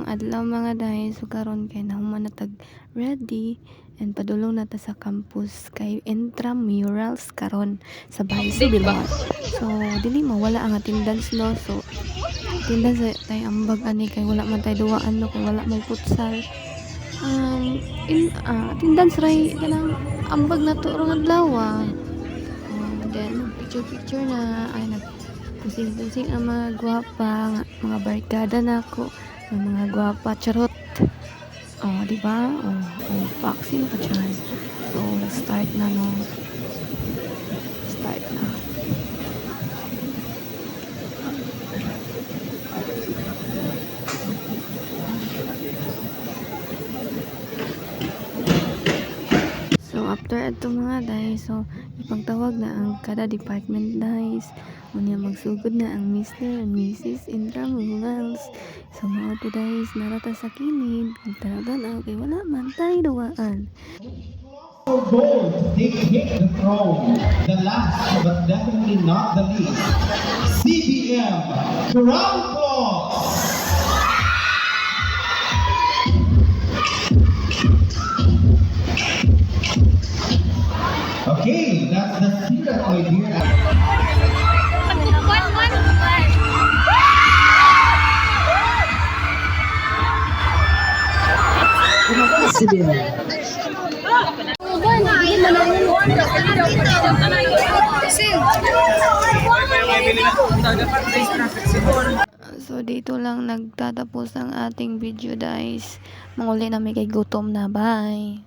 adlaw mga day, so karon kay nahuman na tag ready and padulong na ta sa campus kay intramurals karon sa Bahiso Bilawat. So dili mawala ang attendance no. So attendance tay ambag ani kay wala man tay duwaan no, kay wala may futsal. Attendance ray kanang ambag na to rong adlaw. Then picture na ay pusing-pusing ang mga gwapa, mga barkada nako, ang mga gwapa charot. Di ba? Vaccine ka dyan. So, let's start na no. Start na. So, after ato mga guys, so, ipagtawag na ang kada department guys. Unya magsugod na ang Mr. and Mrs. Intramurals. So, mga to guys, narata sa kilid. Talaga kay wala man tayo duwaan. For gold, they hit the throne. The last, but definitely not the least. CBM, Crown Claws. Okay, that's the secret idea. So dito lang nagtatapos ang ating video guys. Manguli na may kay gutom na. Bye.